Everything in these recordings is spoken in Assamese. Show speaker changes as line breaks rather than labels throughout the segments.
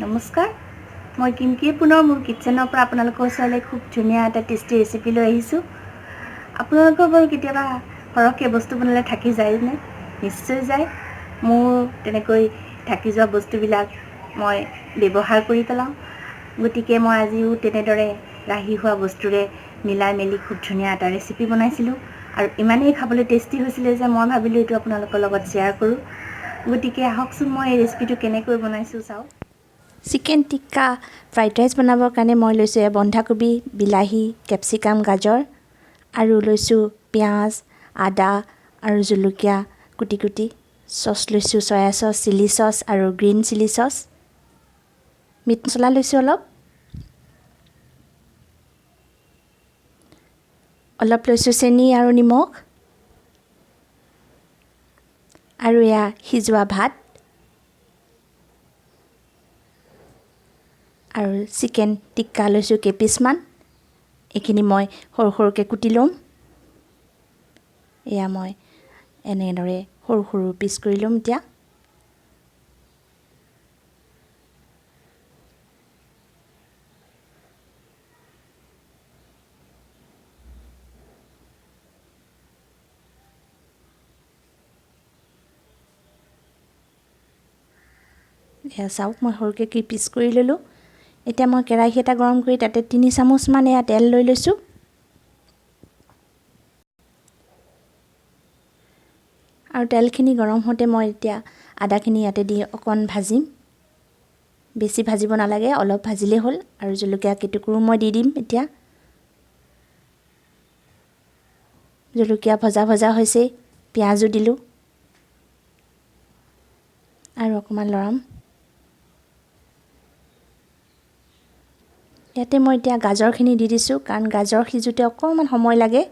নমস্কাৰ, মই কিনকি পুনৰ মোৰ কিটচেনৰ পৰা আপোনালোকৰ ওচৰলৈ খুব ধুনীয়া এটা টেষ্টি ৰেচিপি লৈ আহিছোঁ। আপোনালোকৰ বাৰু কেতিয়াবা সৰহকৈ বস্তু বনালে থাকি যায়নে? নিশ্চয় যায়। মোৰ তেনেকৈ থাকি যোৱা বস্তুবিলাক মই ব্যৱহাৰ কৰি পেলাওঁ। গতিকে মই আজিও তেনেদৰে ৰাহি হোৱা বস্তুৰে মিলাই মেলি খুব ধুনীয়া এটা ৰেচিপি বনাইছিলোঁ আৰু ইমানেই খাবলৈ টেষ্টি হৈছিলে যে মই ভাবিলোঁ এইটো আপোনালোকৰ লগত শ্বেয়াৰ কৰোঁ। গতিকে আহকচোন মই এই ৰেচিপিটো কেনেকৈ বনাইছোঁ চাওঁ।
চিকেন টিক্কা ফ্ৰাইড ৰাইচ বনাবৰ কাৰণে মই লৈছোঁ বন্ধাকবি, বিলাহী, কেপচিকাম, গাজৰ আৰু লৈছোঁ পিঁয়াজ, আদা আৰু জলকীয়া কুটি কুটি। চচ লৈছোঁ চয়া চচ, চিলি চচ আৰু গ্ৰীণ চিলি চচ। মিট মছলা লৈছোঁ অলপ লৈছোঁ চেনি আৰু নিমখ আৰু এয়া সিজোৱা ভাত আৰু চিকেন টিক্কা লৈছোঁ কেইপিচমান। এইখিনি মই সৰু সৰুকৈ কুটি ল'ম। এয়া মই এনেদৰে সৰু সৰু পিচ কৰি ল'ম। এতিয়া এয়া চাওক, মই সৰুকৈ কি পিচ কৰি ল'লোঁ। এতিয়া মই কেৰাহী এটা গৰম কৰি তাতে 3 চামুচমান এয়া তেল লৈ লৈছোঁ। আৰু তেলখিনি গৰম হওঁতে মই এতিয়া আদাখিনি ইয়াতে দি অকণ ভাজিম। বেছি ভাজিব নালাগে, অলপ ভাজিলেই হ'ল। আৰু জলকীয়া কেইটুকুৰো মই দি দিম। এতিয়া জলকীয়া ভজা ভজা হৈছে, পিঁয়াজো দিলোঁ আৰু অকণমান লৰাম। ইয়াতে মই এতিয়া গাজৰখিনি দি দিছোঁ, কাৰণ গাজৰ সিজোতে অকণমান সময় লাগে।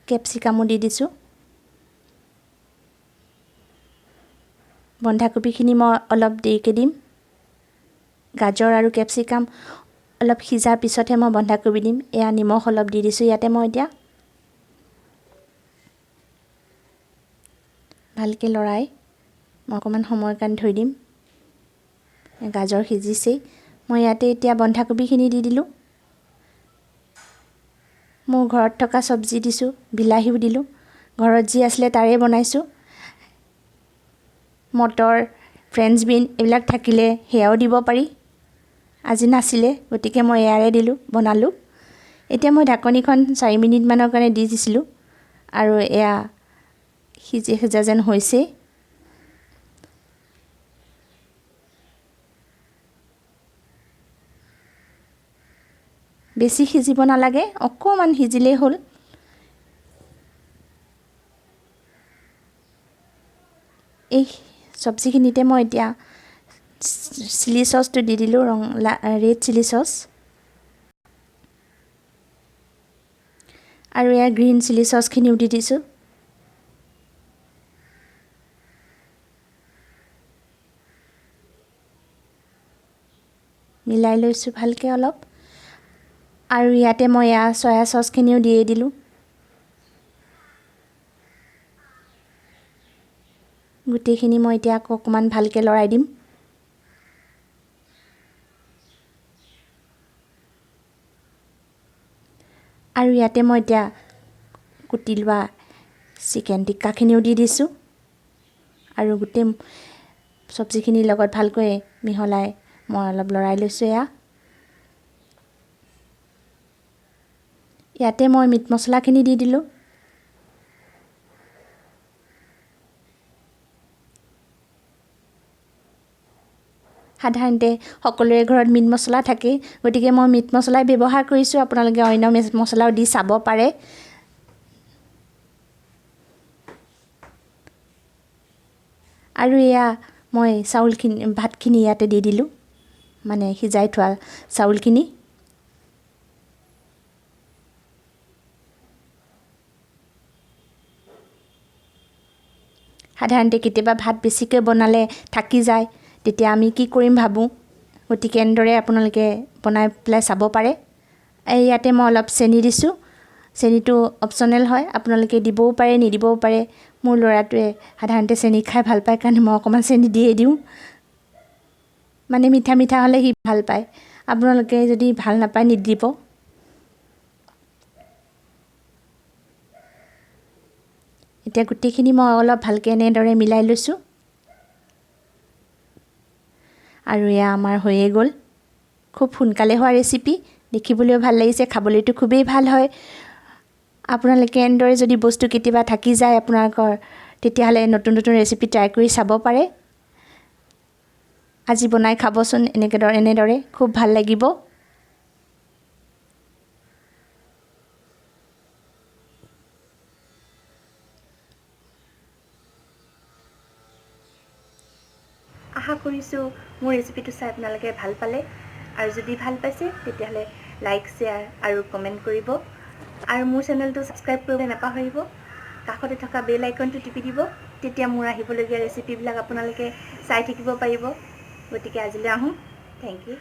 কেপচিকামো দি দিছোঁ। বন্ধাকবিখিনি মই অলপ দেৰিকৈ দিম। গাজৰ আৰু কেপচিকাম অলপ সিজাৰ পিছতহে মই বন্ধাকবি দিম। এয়া নিমখ অলপ দি দিছোঁ ইয়াতে মই এতিয়া। ভালকৈ লৰাই মই অকণমান সময়ৰ কাৰণে থৈ দিম। গাজৰ সিজিছেই। মই ইয়াতে এতিয়া বন্ধাকবিখিনি দি দিলোঁ। মোৰ ঘৰত থকা চব্জি দিছোঁ, বিলাহীও দিলোঁ। ঘৰত যি আছিলে তাৰে বনাইছোঁ। মটৰ, ফ্ৰেঞ্চ বিন এইবিলাক থাকিলে সেয়াও দিব পাৰি। আজি নাছিলে, গতিকে মই এয়াৰে বনালোঁ। এতিয়া মই ঢাকনিখন 4 মিনিটমানৰ কাৰণে দি দিছিলোঁ আৰু এয়া সিজা যেন হৈছেই। বেছি সিজিব নালাগে, অকণমান সিজিলেই হ'ল। এই চব্জিখিনিতে মই এতিয়া চিলি চচটো দি দিলোঁ, ৰেড চিলি চচ আৰু এয়া গ্ৰীণ চিলি চচখিনিও দি দিছোঁ। মিলাই লৈছোঁ ভালকৈ অলপ। আৰু ইয়াতে মই এয়া চয়া চচখিনিও দিয়ে দিলোঁ। গোটেইখিনি মই এতিয়া আকৌ অকণমান ভালকৈ লৰাই দিম। আৰু ইয়াতে মই এতিয়া কুটি লোৱা চিকেন টিক্কাখিনিও দি দিছোঁ আৰু গোটেই চব্জিখিনিৰ লগত ভালকৈ মিহলাই মই অলপ লৰাই লৈছোঁ। ইয়াতে মই মিট মছলাখিনি দি দিলোঁ। সাধাৰণতে সকলোৰে ঘৰত মিট মছলা থাকেই, গতিকে মই মিট মছলাই ব্যৱহাৰ কৰিছোঁ। আপোনালোকে অন্য মছলাও দি চাব পাৰে। আৰু এয়া মই ভাতখিনি ইয়াতে দি দিলোঁ, মানে সিজাই থোৱা চাউলখিনি। সাধাৰণতে কেতিয়াবা ভাত বেছিকৈ বনালে থাকি যায়, তেতিয়া আমি কি কৰিম ভাবোঁ। গতিকে এনেদৰে আপোনালোকে বনাই পেলাই চাব পাৰে। ইয়াতে মই অলপ চেনি দিছোঁ। চেনিটো অপশ্যনেল হয়, আপোনালোকে দিবও পাৰে নিদিবও পাৰে। মোৰ ল'ৰাটোৱে সাধাৰণতে চেনি খাই ভাল পায় কাৰণে মই অকণমান চেনি দিয়ে দিওঁ। মানে মিঠা মিঠা হ'লে সি ভাল পায়। আপোনালোকে যদি ভাল নাপায় নিদিব। এতিয়া গোটেইখিনি মই অলপ ভালকৈ এনেদৰে মিলাই লৈছোঁ। আৰু এয়া আমাৰ হৈয়ে গ'ল। খুব সোনকালে হোৱা ৰেচিপি, দেখিবলৈও ভাল লাগিছে, খাবলৈতো খুবেই ভাল হয়। আপোনালোকে এনেদৰে যদি বস্তু কেতিয়াবা থাকি যায় আপোনালোকৰ, তেতিয়াহ'লে নতুন নতুন ৰেচিপি ট্ৰাই কৰি চাব পাৰে। আজি বনাই খাবচোন এনেদৰে, খুব ভাল লাগিব।
আশা কৰিছোঁ মোৰ ৰেচিপিটো চাই আপোনালোকে ভাল পালে। আৰু যদি ভাল পাইছে তেতিয়াহ'লে লাইক, শ্বেয়াৰ আৰু কমেণ্ট কৰিব। আৰু মোৰ চেনেলটো ছাবস্ক্ৰাইব কৰিবলৈ নাপাহৰিব। কাষতে থকা বেল আইকনটো টিপি দিব, তেতিয়া মোৰ আহিবলগীয়া ৰেচিপিবিলাক আপোনালোকে চাই থাকিব পাৰিব। গতিকে আজিলৈ আহোঁ। Thank U.